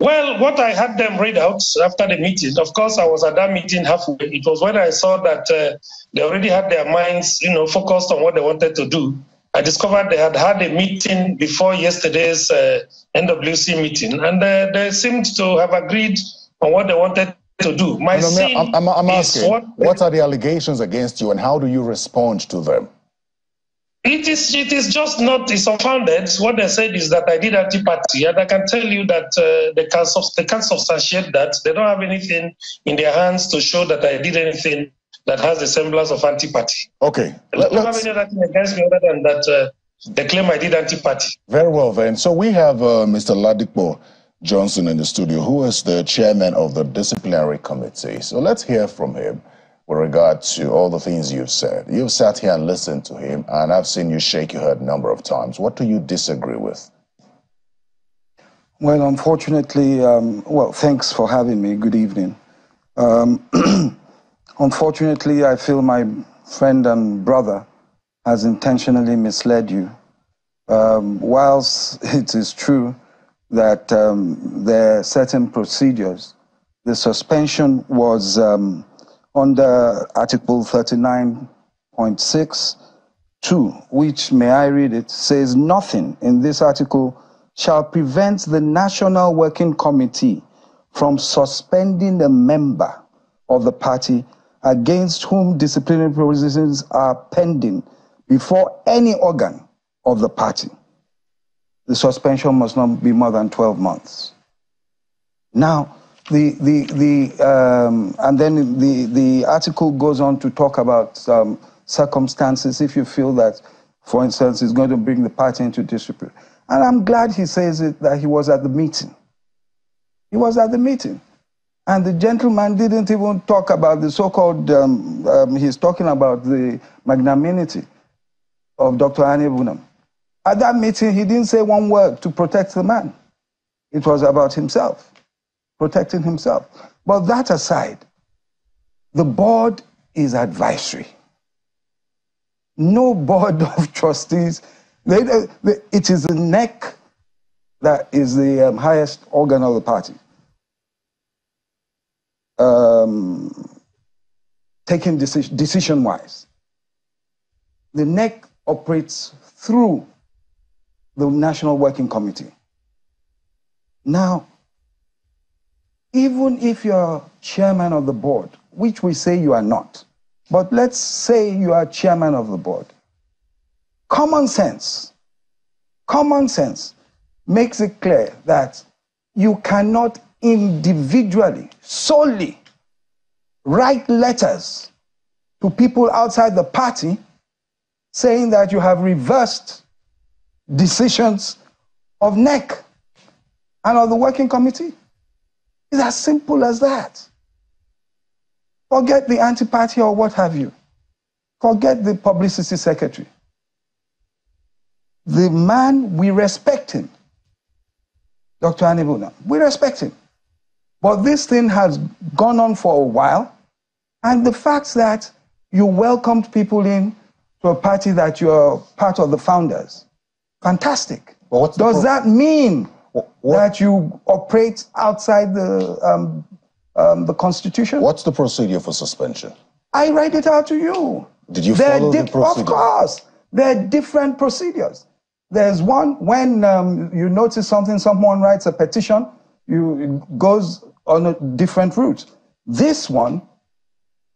Well, what I had them read out after the meeting, of course, I was at that meeting halfway. It was when I saw that they already had their minds, focused on what they wanted to do. I discovered they had a meeting before yesterday's NWC meeting, and they seemed to have agreed on what they wanted to do. I'm asking, what are the allegations against you, and how do you respond to them? It is just not, it's unfounded. What they said is that I did anti-party, and I can tell you that they can't substantiate that. They don't have anything in their hands to show that I did anything that has the semblance of anti-party. Okay. They don't have any other thing against me other than that they claim I did anti-party. Very well then. So we have Mr. Ladipo Johnson in the studio, who is the chairman of the disciplinary committee. So let's hear from him with regard to all the things you've said. You've sat here and listened to him, and I've seen you shake your head a number of times. What do you disagree with? Well, unfortunately, thanks for having me. Good evening. Unfortunately, I feel my friend and brother has intentionally misled you. Whilst it is true that there are certain procedures, the suspension was under Article 39.6(2), which, may I read it, says nothing in this article shall prevent the National Working Committee from suspending a member of the party against whom disciplinary proceedings are pending before any organ of the party. The suspension must not be more than 12 months. Now, and then the article goes on to talk about circumstances if you feel that, for instance, it's going to bring the party into disrepute. And I'm glad he says it, that he was at the meeting. He was at the meeting. And the gentleman didn't even talk about the so-called, he's talking about the magnanimity of Dr. Anebunam. At that meeting, he didn't say one word to protect the man. It was about himself, protecting himself. But that aside, the board is advisory. No board of trustees, it is the NEC that is the highest organ of the party. Taking decision-wise. The NEC operates through the National Working Committee. Now, even if you're chairman of the board, which we say you are not, but let's say you are chairman of the board, common sense makes it clear that you cannot individually, solely, write letters to people outside the party saying that you have reversed decisions of NEC and of the working committee. It's as simple as that. Forget the anti-party or what have you. Forget the publicity secretary. The man, we respect him. Dr. Anebunam, we respect him. But this thing has gone on for a while, and the fact that you welcomed people in to a party that you're part of the founders, fantastic. Well, does that mean that you operate outside the Constitution? What's the procedure for suspension? I read it out to you. Did you follow the procedure? Of course. There are different procedures. There's one when you notice something, someone writes a petition, it goes on a different route. This one,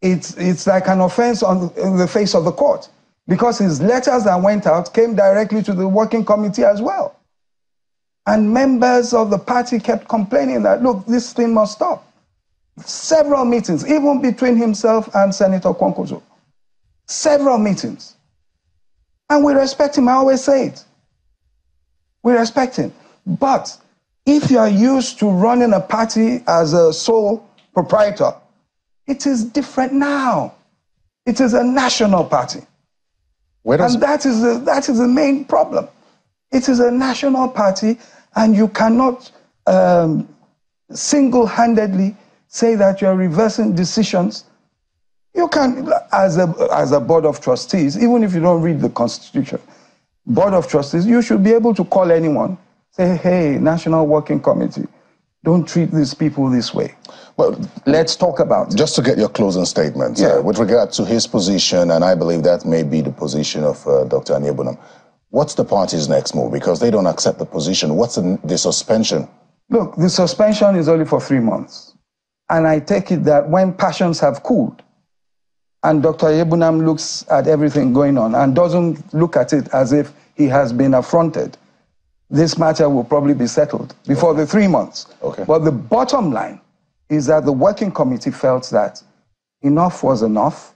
it's like an offense in the face of the court, because his letters that went out came directly to the working committee as well. And members of the party kept complaining that, look, this thing must stop. Several meetings, even between himself and Senator Kwankwaso. Several meetings. And we respect him, I always say it. We respect him. But if you are used to running a party as a sole proprietor, it is different now. It is a national party. And that is the main problem. It is a national party, and you cannot single-handedly say that you're reversing decisions. You can, as a board of trustees, even if you don't read the Constitution, board of trustees, you should be able to call anyone, say, hey, National Working Committee, Don't treat these people this way. Well, let's talk about it. Just to get your closing statement, with regard to his position, and I believe that may be the position of Dr. Anyebunam, what's the party's next move? Because they don't accept the position. What's the suspension? Look, the suspension is only for 3 months. And I take it that when passions have cooled, and Dr. Anyebunam looks at everything going on and doesn't look at it as if he has been affronted, this matter will probably be settled before the 3 months. Okay. But the bottom line is that the working committee felt that enough was enough.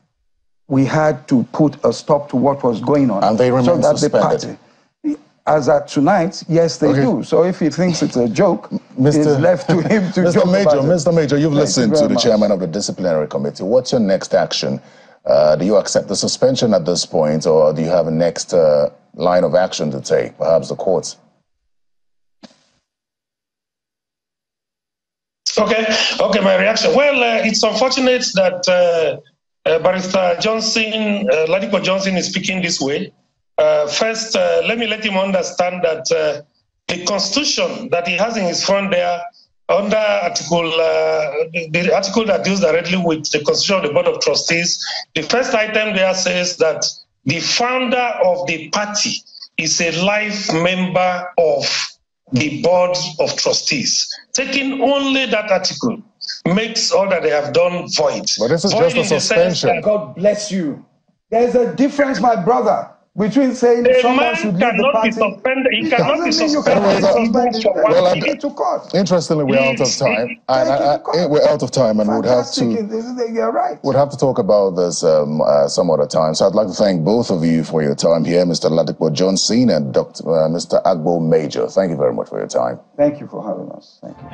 We had to put a stop to what was going on. And they remain suspended. The party, as at tonight, yes, they do. So if he thinks it's a joke, it's left to him to joke about it. Mr. Major, you've listened to the chairman of the disciplinary committee. What's your next action? Do you accept the suspension at this point, or do you have a next line of action to take, perhaps the courts? Okay, my reaction. Well, it's unfortunate that Barrister Johnson, Ladipo Johnson, is speaking this way. First, let him understand that the Constitution that he has in his front there, under the article that deals directly with the Constitution of the Board of Trustees, the first item there says that the founder of the party is a life member of the Board of Trustees. Taking only that article makes all that they have done void. But this is void just a suspension. God bless you. There's a difference, my brother, between saying someone should leave the party. He cannot be suspended. Interestingly, we're out of time. We're out of time, and we'd have to talk about this some other time. So I'd like to thank both of you for your time here, Mr. Ladipo Johnson and Mr. Agbo Major. Thank you very much for your time. Thank you for having us. Thank you.